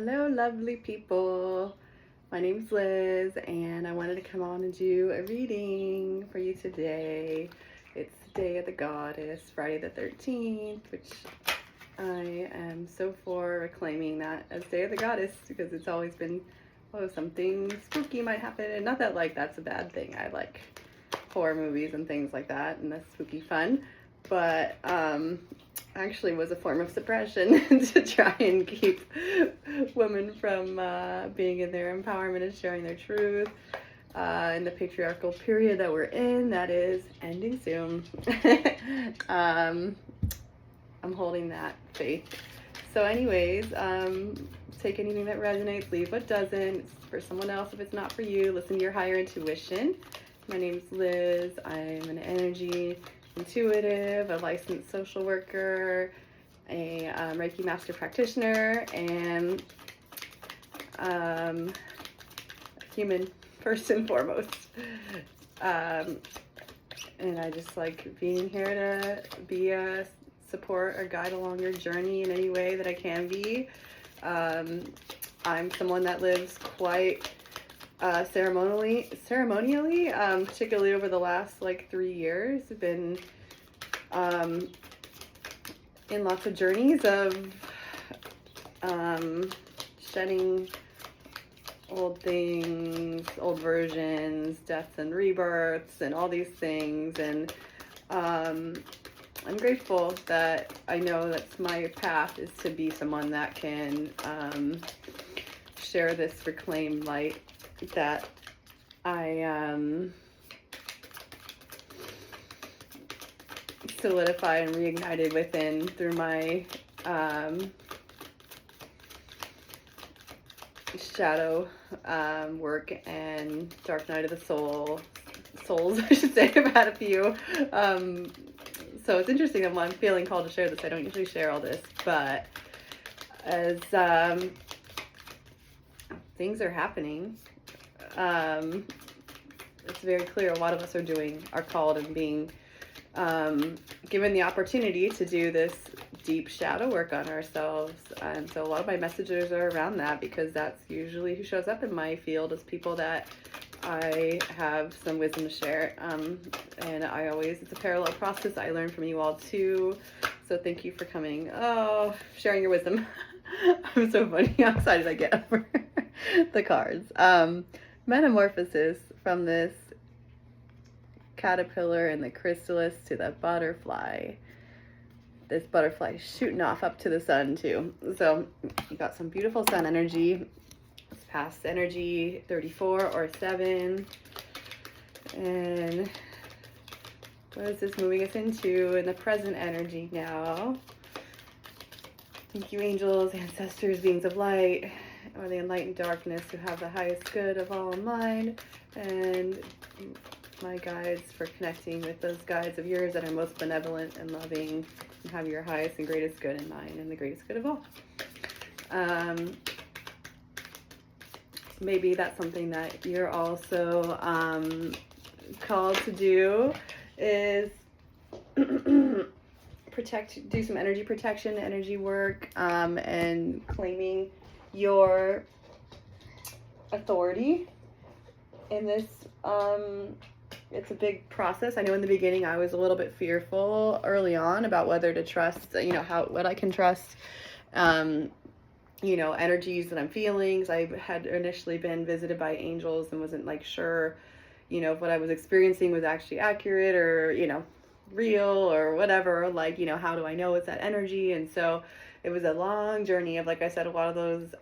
Hello, lovely people. My name's Liz, and I wanted to come on and do a reading for you today. It's the Day of the Goddess, Friday the 13th, which I am so for reclaiming that as Day of the Goddess because it's always been, something spooky might happen. And not that, that's a bad thing. I like horror movies and things like that, and that's spooky fun. But, actually was a form of suppression to try and keep women from being in their empowerment and sharing their truth in the patriarchal period that we're in. That is ending soon. I'm holding that faith. So anyways, take anything that resonates, leave what doesn't. It's for someone else if it's not for you. Listen to your higher intuition. My name's Liz. I'm an energy intuitive, a licensed social worker, a Reiki master practitioner, and a human first and foremost. And I just like being here to be a support or guide along your journey in any way that I can be. I'm someone that lives quite ceremonially, particularly over the last 3 years. I've been in lots of journeys of shedding old things, old versions, deaths and rebirths, and all these things. And I'm grateful that I know that's my path, is to be someone that can share this reclaimed light that I solidified and reignited within through my shadow work and dark night of the souls, I should say. I've had a few. So it's interesting that I'm feeling called to share this. I don't usually share all this, but as things are happening, it's very clear a lot of us are called and being given the opportunity to do this deep shadow work on ourselves. And so a lot of my messages are around that, because that's usually who shows up in my field, is people that I have some wisdom to share. And it's a parallel process. I learn from you all too. So thank you for coming. Oh, sharing your wisdom. I'm so funny how excited I get over the cards. Metamorphosis, from this caterpillar and the chrysalis to the butterfly. This butterfly shooting off up to the sun too. So you got some beautiful sun energy. It's past energy 34 or 7. And what is this moving us into in the present energy now? Thank you, angels, ancestors, beings of light, or the enlightened darkness, who have the highest good of all in mind, and my guides for connecting with those guides of yours that are most benevolent and loving and have your highest and greatest good in mind and the greatest good of all. Maybe that's something that you're also called to do, is do some energy protection, energy work, and claiming your authority in this. It's a big process. I know in the beginning I was a little bit fearful early on about whether to trust, what I can trust, energies that I'm feeling. I had initially been visited by angels and wasn't sure, if what I was experiencing was actually accurate or, real or whatever. How do I know it's that energy? And so it was a long journey of, like I said, a lot of those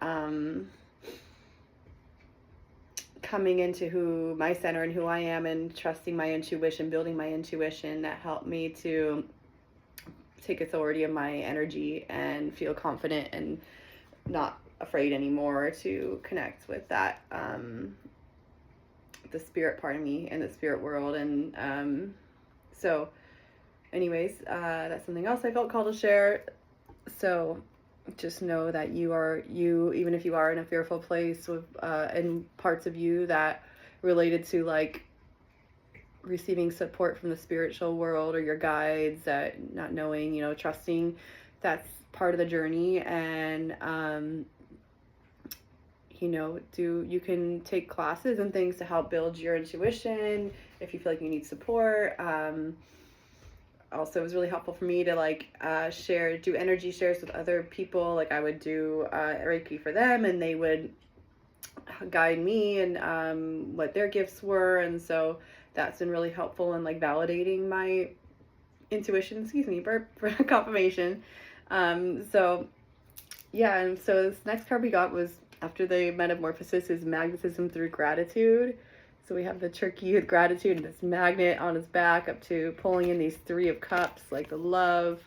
coming into who my center and who I am, and trusting my intuition, building my intuition, that helped me to take authority of my energy and feel confident and not afraid anymore to connect with that, the spirit part of me and the spirit world. And so anyways, that's something else I felt called to share. So just know that you, even if you are in a fearful place with and parts of you that related to receiving support from the spiritual world or your guides, that not knowing, trusting, that's part of the journey. And you can take classes and things to help build your intuition if you feel like you need support. Also, it was really helpful for me to like do energy shares with other people. Like I would do Reiki for them, and they would guide me and what their gifts were. And so that's been really helpful in like validating my intuition. Excuse me, burp, for confirmation. So yeah, and so this next card we got was, after the metamorphosis, is magnetism through gratitude. So we have the turkey with gratitude and this magnet on his back up to pulling in these 3 of cups, like the love.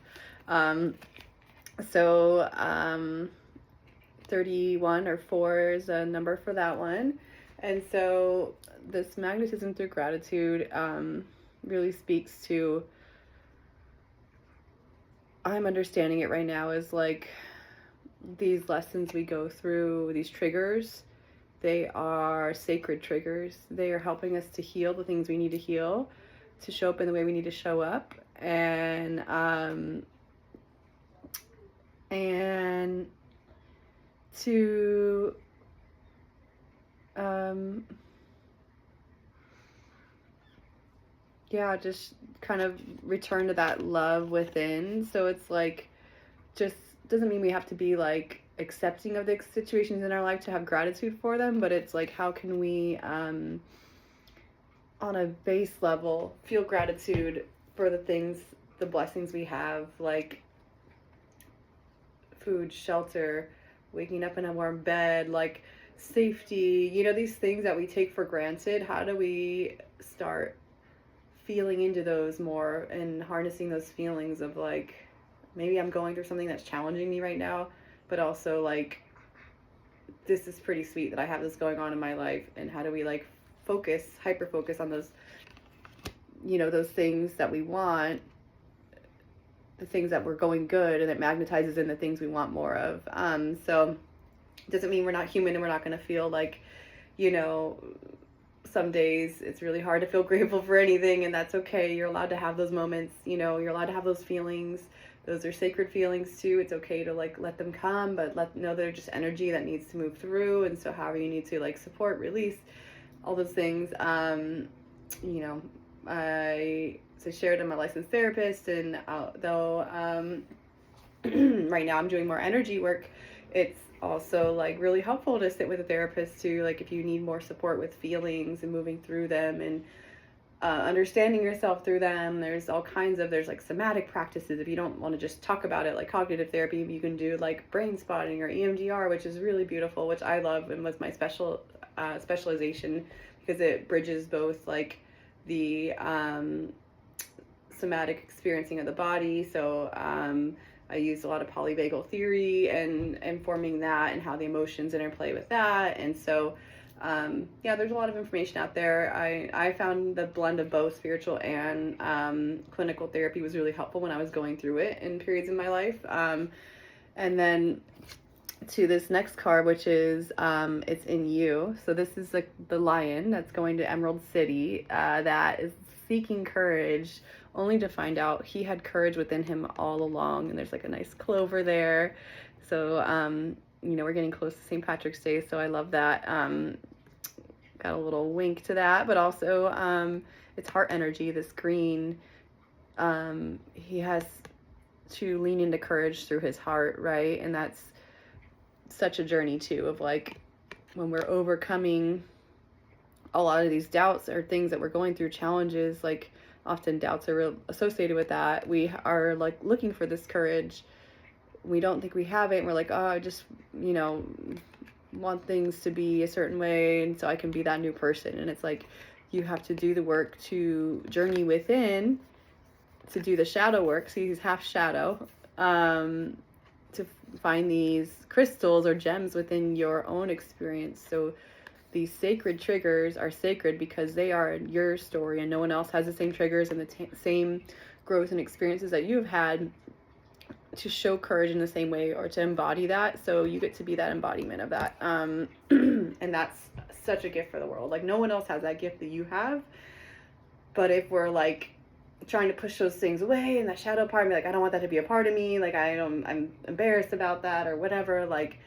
31 or 4 is a number for that one. And so this magnetism through gratitude really speaks to, I'm understanding it right now as like these lessons we go through, these triggers, they are sacred triggers. They are helping us to heal the things we need to heal, to show up in the way we need to show up, and to just kind of return to that love within. So it's like, just doesn't mean we have to be like accepting of the situations in our life to have gratitude for them, but it's like, how can we on a base level feel gratitude for the blessings we have, like food, shelter, waking up in a warm bed, like safety, these things that we take for granted. How do we start feeling into those more and harnessing those feelings of like, maybe I'm going through something that's challenging me right now, but also like, this is pretty sweet that I have this going on in my life. And how do we like hyper focus on those, those things that we want, the things that were going good, and it magnetizes in the things we want more of. So it doesn't mean we're not human and we're not going to feel like, some days it's really hard to feel grateful for anything, and that's okay. You're allowed to have those moments, you're allowed to have those feelings. Those are sacred feelings too. It's okay to like let them come, but know they're just energy that needs to move through. And so however you need to like support, release, all those things. I shared, I'm a licensed therapist, and though right now I'm doing more energy work, it's also like really helpful to sit with a therapist too, like if you need more support with feelings and moving through them and understanding yourself through them. There's like somatic practices. If you don't want to just talk about it, like cognitive therapy, you can do like brain spotting or EMDR, which is really beautiful, which I love and was my specialization, because it bridges both like the somatic experiencing of the body. So I used a lot of polyvagal theory and forming that and how the emotions interplay with that. And so there's a lot of information out there. I found the blend of both spiritual and clinical therapy was really helpful when I was going through it in periods in my life. And then to this next card, which is it's in you. So this is like the lion that's going to Emerald City, that is seeking courage, only to find out he had courage within him all along. And there's like a nice clover there. So we're getting close to St. Patrick's Day, so I love that. Got a little wink to that, but also it's heart energy, this green. He has to lean into courage through his heart, right? And that's such a journey too, of like when we're overcoming a lot of these doubts or things that we're going through, challenges, like often doubts are associated with that. We are like looking for this courage. We don't think we have it, and we're like, oh, I just, want things to be a certain way, and so I can be that new person. And it's like, you have to do the work to journey within, to do the shadow work. See, he's half shadow, to find these crystals or gems within your own experience. So these sacred triggers are sacred because they are your story, and no one else has the same triggers and the same growth and experiences that you've had to show courage in the same way or to embody that. So you get to be that embodiment of that. And that's such a gift for the world. Like no one else has that gift that you have. But if we're like trying to push those things away and that shadow part, and be like, I don't want that to be a part of me. Like I'm embarrassed about that or whatever. Like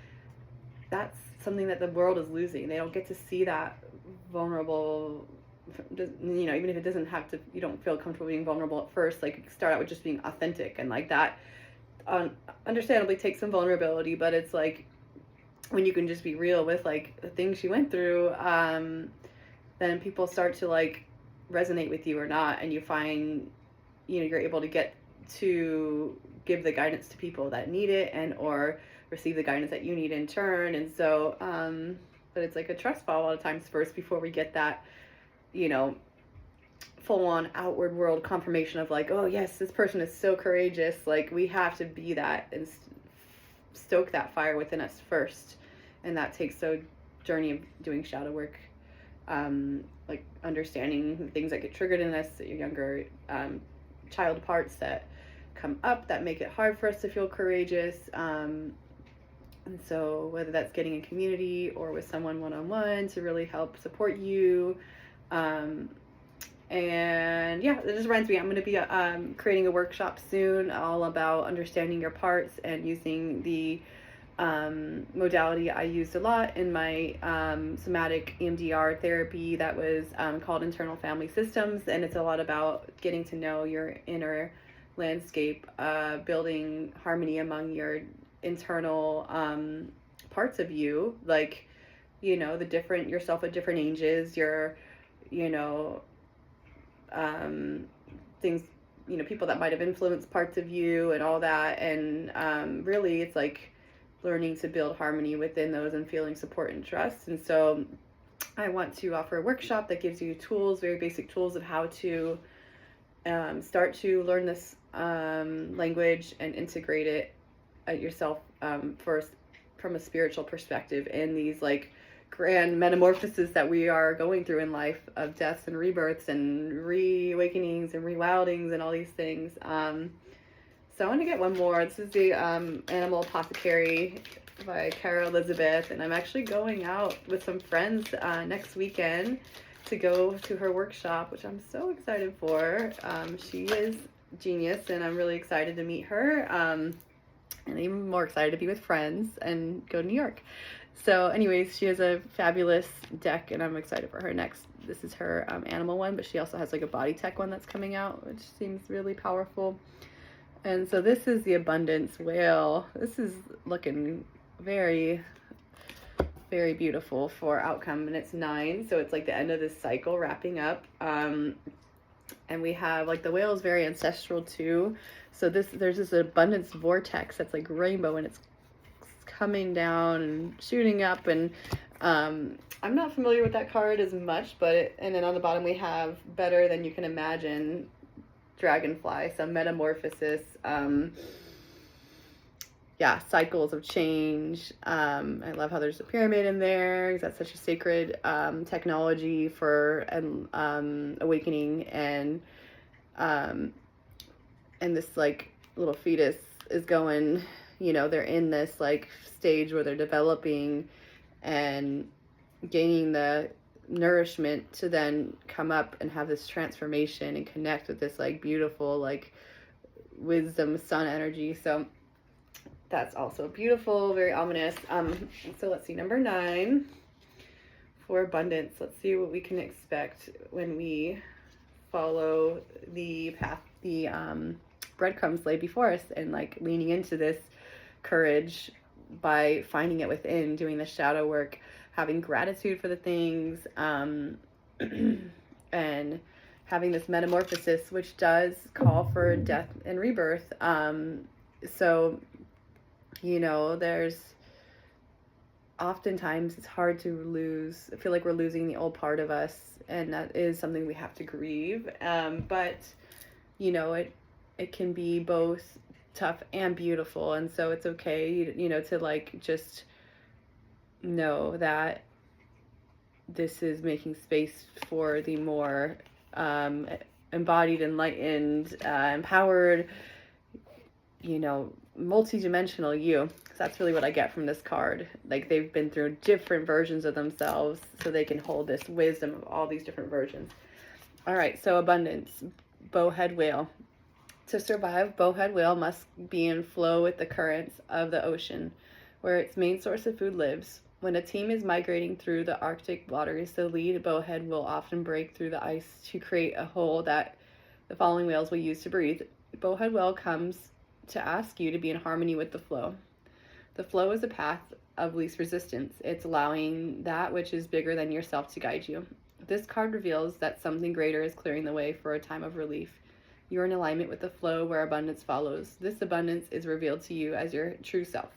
that's something that the world is losing. They don't get to see that vulnerable, you know, even if it doesn't have to, you don't feel comfortable being vulnerable at first, like start out with just being authentic, and like that understandably takes some vulnerability, but it's like when you can just be real with like the things you went through, then people start to like resonate with you or not, and you find, you know, you're able to get to give the guidance to people that need it, and or receive the guidance that you need in turn. And so but it's like a trust fall a lot of times first before we get that, you know, full on outward world confirmation of like, oh yes, this person is so courageous. Like we have to be that and stoke that fire within us first. And that takes a journey of doing shadow work, like understanding things that get triggered in us, younger child parts that come up that make it hard for us to feel courageous. And so whether that's getting in community or with someone one-on-one to really help support you. And yeah, it just reminds me, I'm going to be creating a workshop soon all about understanding your parts and using the modality I used a lot in my somatic EMDR therapy that was called internal family systems. And it's a lot about getting to know your inner landscape, building harmony among your internal parts of you, like, you know, the different yourself at different ages, your, you know, things, you know, people that might have influenced parts of you and all that. And really it's like learning to build harmony within those and feeling support and trust. And so I want to offer a workshop that gives you tools, very basic tools of how to start to learn this language and integrate it yourself first from a spiritual perspective in these like grand metamorphoses that we are going through in life of deaths and rebirths and reawakenings and rewildings and all these things. So I want to get one more. This is the Animal Apothecary by Cara Elizabeth, and I'm actually going out with some friends next weekend to go to her workshop, which I'm so excited for. She is genius, and I'm really excited to meet her, and even more excited to be with friends and go to New York. So anyways, she has a fabulous deck, and I'm excited for her next. This is her animal one, but she also has like a body tech one that's coming out, which seems really powerful. And so this is the Abundance Whale. This is looking very, very beautiful for outcome, and it's 9, so it's like the end of this cycle wrapping up. And we have like the whale is very ancestral too. So there's this abundance vortex that's like rainbow, and it's coming down and shooting up. And I'm not familiar with that card as much, but and then on the bottom we have better than you can imagine. Dragonfly, some metamorphosis, cycles of change. I love how there's a pyramid in there because that's such a sacred technology for awakening. And this like little fetus is going, you know, they're in this like stage where they're developing and gaining the nourishment to then come up and have this transformation and connect with this like beautiful like wisdom sun energy. So that's also beautiful, very ominous. So let's see, number 9 for abundance. Let's see what we can expect when we follow the path the breadcrumbs laid before us, and like leaning into this courage by finding it within, doing the shadow work, having gratitude for the things, and having this metamorphosis, which does call for death and rebirth. So, you know, there's oftentimes it's hard to lose. I feel like we're losing the old part of us, and that is something we have to grieve. But, you know, it can be both tough and beautiful. And so it's okay, you know, to like just know that this is making space for the more embodied, enlightened, empowered, you know, multi-dimensional you. Because that's really what I get from this card. Like they've been through different versions of themselves, so they can hold this wisdom of all these different versions. All right, so abundance, bowhead whale. To survive, bowhead whale must be in flow with the currents of the ocean, where its main source of food lives. When a team is migrating through the Arctic waters, the lead bowhead will often break through the ice to create a hole that the following whales will use to breathe. Bowhead whale comes to ask you to be in harmony with the flow. The flow is a path of least resistance. It's allowing that which is bigger than yourself to guide you. This card reveals that something greater is clearing the way for a time of relief. You're in alignment with the flow where abundance follows. This abundance is revealed to you as your true self.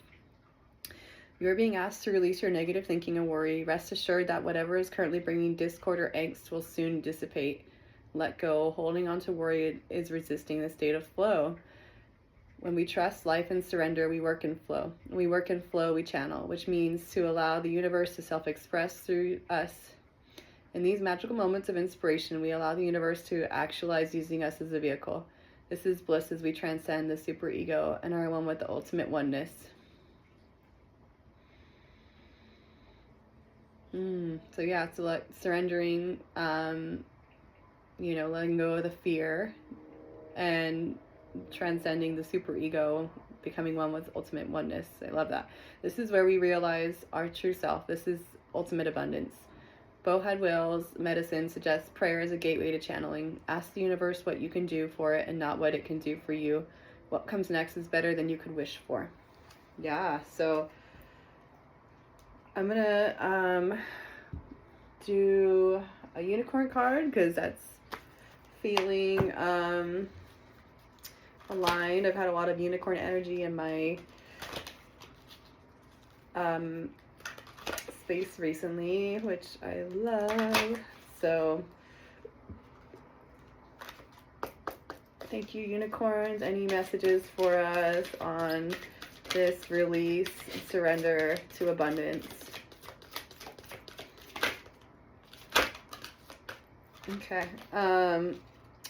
You're being asked to release your negative thinking and worry. Rest assured that whatever is currently bringing discord or angst will soon dissipate. Let go. Holding on to worry is resisting the state of flow. When we trust life and surrender, we work in flow. When we work in flow, we channel, which means to allow the universe to self-express through us. In these magical moments of inspiration, we allow the universe to actualize using us as a vehicle. This is bliss as we transcend the superego and are one with the ultimate oneness. So yeah, so surrendering, letting go of the fear and transcending the superego, becoming one with ultimate oneness. I love that. This is where we realize our true self. This is ultimate abundance. Bowhead whales medicine suggests prayer as a gateway to channeling. Ask the universe what you can do for it and not what it can do for you. What comes next is better than you could wish for. Yeah, so I'm gonna do a unicorn card because that's feeling aligned. I've had a lot of unicorn energy in my space recently, which I love. So thank you, unicorns. Any messages for us on this release and surrender to abundance? Okay.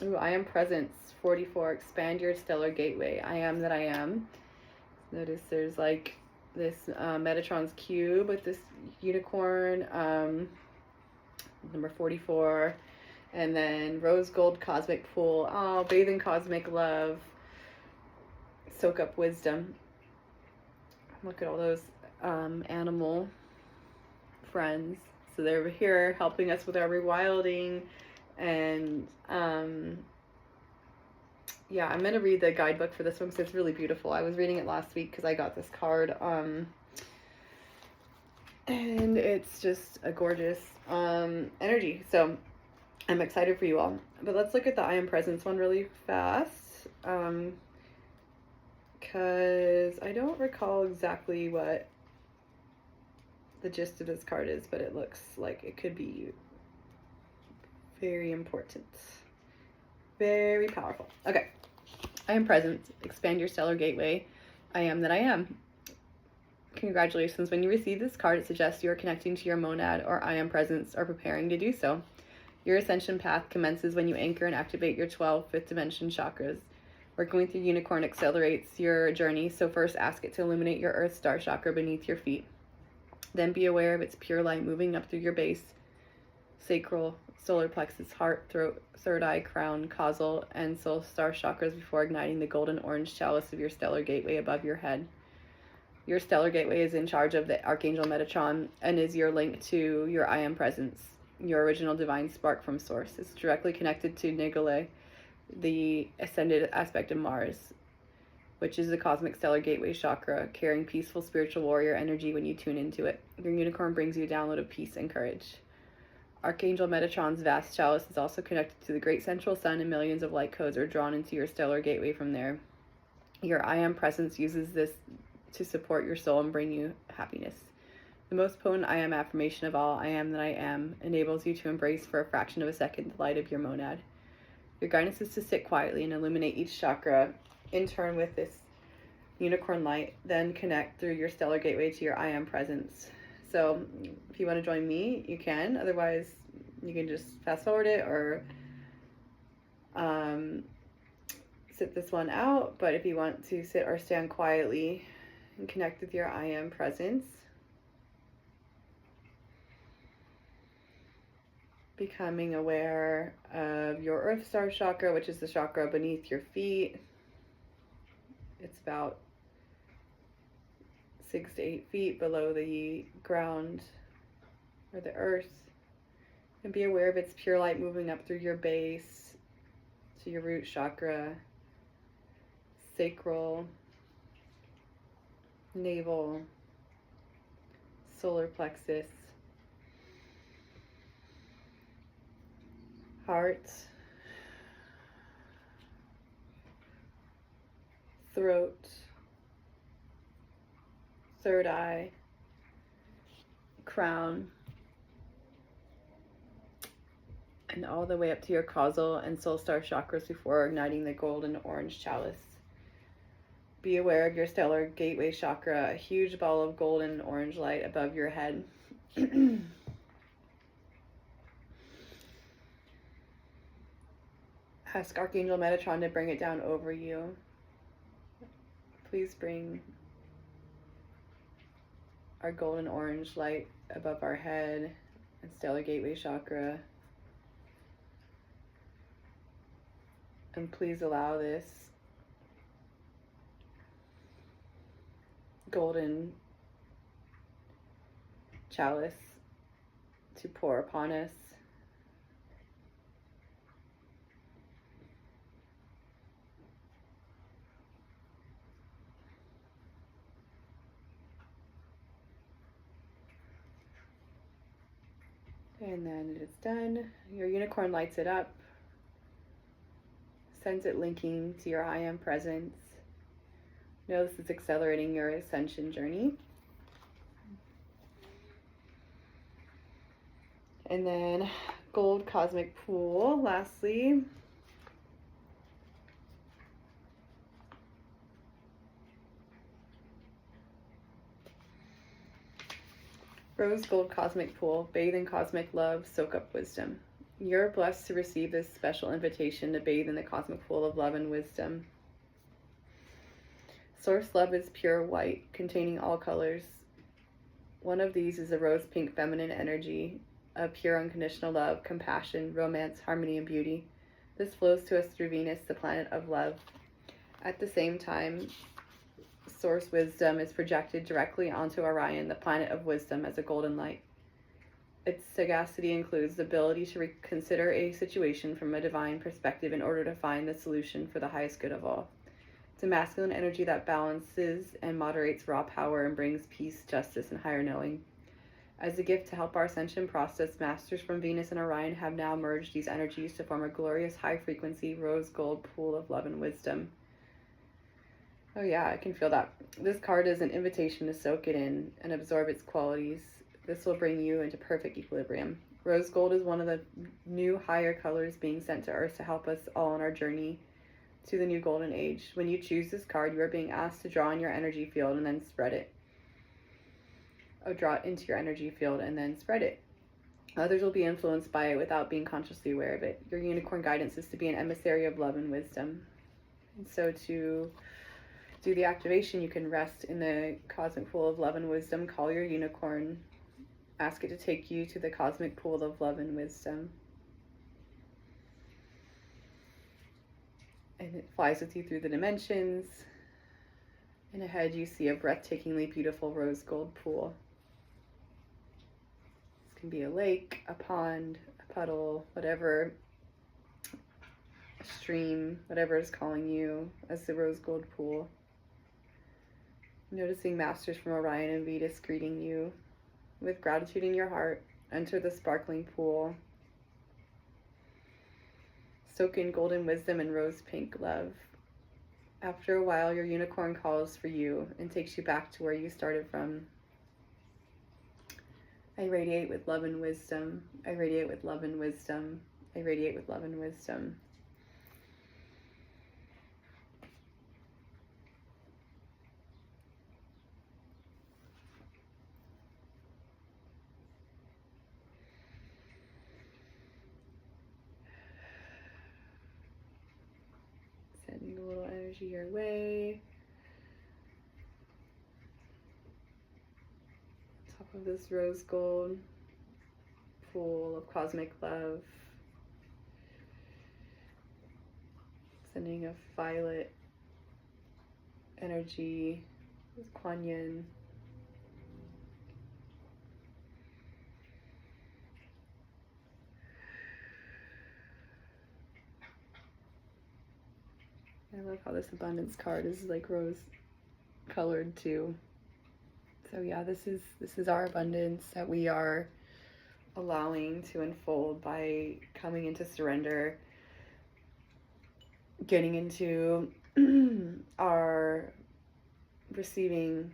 Ooh, I am presence. 44. Expand your stellar gateway. I am that I am. Notice there's like this Metatron's cube with this unicorn, number 44, and then rose gold cosmic pool. Oh, bathe in cosmic love. Soak up wisdom. Look at all those animal friends. So they're here helping us with our rewilding. And yeah, I'm going to read the guidebook for this one because it's really beautiful. I was reading it last week because I got this card. And it's just a gorgeous energy. So I'm excited for you all. But let's look at the I Am Presence one really fast. Because I don't recall exactly what the gist of this card is, but it looks like it could be very important. Very powerful. Okay. I am present. Expand your stellar gateway. I am that I am. Congratulations. When you receive this card, it suggests you are connecting to your monad or I am presence or preparing to do so. Your ascension path commences when you anchor and activate your 12 fifth dimension chakras. Working with your unicorn accelerates your journey, so first ask it to illuminate your earth star chakra beneath your feet. Then be aware of its pure light moving up through your base, sacral, solar plexus, heart, throat, third eye, crown, causal, and soul star chakras before igniting the golden orange chalice of your stellar gateway above your head. Your stellar gateway is in charge of the Archangel Metatron and is your link to your I Am Presence, your original divine spark from source. It's directly connected to Nigale, the ascended aspect of Mars, which is the cosmic stellar gateway chakra, carrying peaceful spiritual warrior energy when you tune into it. Your unicorn brings you a download of peace and courage. Archangel Metatron's vast chalice is also connected to the great central sun, and millions of light codes are drawn into your stellar gateway from there. Your I Am Presence uses this to support your soul and bring you happiness. The most potent I Am affirmation of all, I am that I am, enables you to embrace for a fraction of a second the light of your monad. Your guidance is to sit quietly and illuminate each chakra in turn with this unicorn light, then connect through your stellar gateway to your I Am Presence. So if you want to join me, you can. Otherwise, you can just fast forward it or sit this one out. But if you want to sit or stand quietly and connect with your I Am Presence, becoming aware of your Earth Star chakra, which is the chakra beneath your feet. It's about 6 to 8 feet below the ground or the earth. And be aware of its pure light moving up through your base to your root chakra, sacral, navel, solar plexus, heart, throat, third eye, crown, and all the way up to your causal and soul star chakras before igniting the golden orange chalice. Be aware of your stellar gateway chakra, a huge ball of golden orange light above your head. Ask Archangel Metatron to bring it down over you. Please bring our golden orange light above our head and stellar gateway chakra. And please allow this golden chalice to pour upon us. And then it is done. Your unicorn lights it up, sends it linking to your I am presence. Know this is accelerating your ascension journey. And then gold cosmic pool, lastly. Rose gold cosmic pool, bathe in cosmic love, soak up wisdom. You're blessed to receive this special invitation to bathe in the cosmic pool of love and wisdom. Source love is pure white, containing all colors. One of these is a rose pink feminine energy of pure unconditional love, compassion, romance, harmony, and beauty. This flows to us through Venus, the planet of love. At the same time, source wisdom is projected directly onto Orion, the planet of wisdom, as a golden light. Its sagacity includes the ability to reconsider a situation from a divine perspective in order to find the solution for the highest good of all. It's a masculine energy that balances and moderates raw power and brings peace, justice, and higher knowing. As a gift to help our ascension process, masters from Venus and Orion have now merged these energies to form a glorious high-frequency rose gold pool of love and wisdom. Oh yeah, I can feel that. This card is an invitation to soak it in and absorb its qualities. This will bring you into perfect equilibrium. Rose gold is one of the new higher colors being sent to Earth to help us all on our journey to the new golden age. When you choose this card, you are being asked to draw in your energy field and then spread it. Draw it into your energy field and then spread it. Others will be influenced by it without being consciously aware of it. Your unicorn guidance is to be an emissary of love and wisdom. And so to do the activation, you can rest in the cosmic pool of love and wisdom, call your unicorn, ask it to take you to the cosmic pool of love and wisdom. And it flies with you through the dimensions. And ahead you see a breathtakingly beautiful rose gold pool. This can be a lake, a pond, a puddle, whatever, a stream, whatever is calling you as the rose gold pool. Noticing masters from Orion and Venus greeting you. With gratitude in your heart, enter the sparkling pool. Soak in golden wisdom and rose pink love. After a while, your unicorn calls for you and takes you back to where you started from. I radiate with love and wisdom. I radiate with love and wisdom. I radiate with love and wisdom. Sending a little energy your way. Top of this rose gold pool of cosmic love. Sending a violet energy with Kuan Yin I love how this abundance card is like rose colored too. So yeah, this is our abundance that we are allowing to unfold by coming into surrender, getting into our receiving,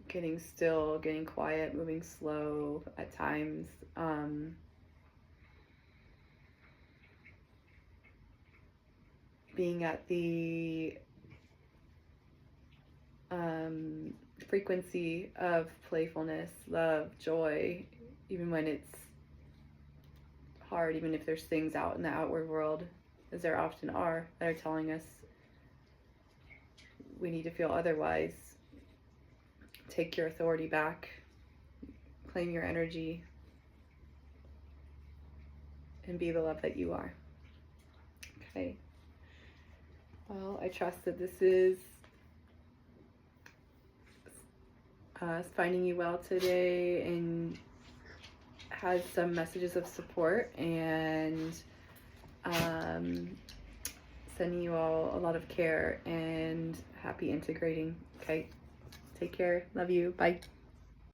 getting still, getting quiet, moving slow at times. Being at the frequency of playfulness, love, joy, even when it's hard, even if there's things out in the outward world, as there often are, that are telling us we need to feel otherwise. Take your authority back, claim your energy, and be the love that you are. Okay. Well, I trust that this is finding you well today and has some messages of support, and sending you all a lot of care and happy integrating. Okay, take care, love you, bye.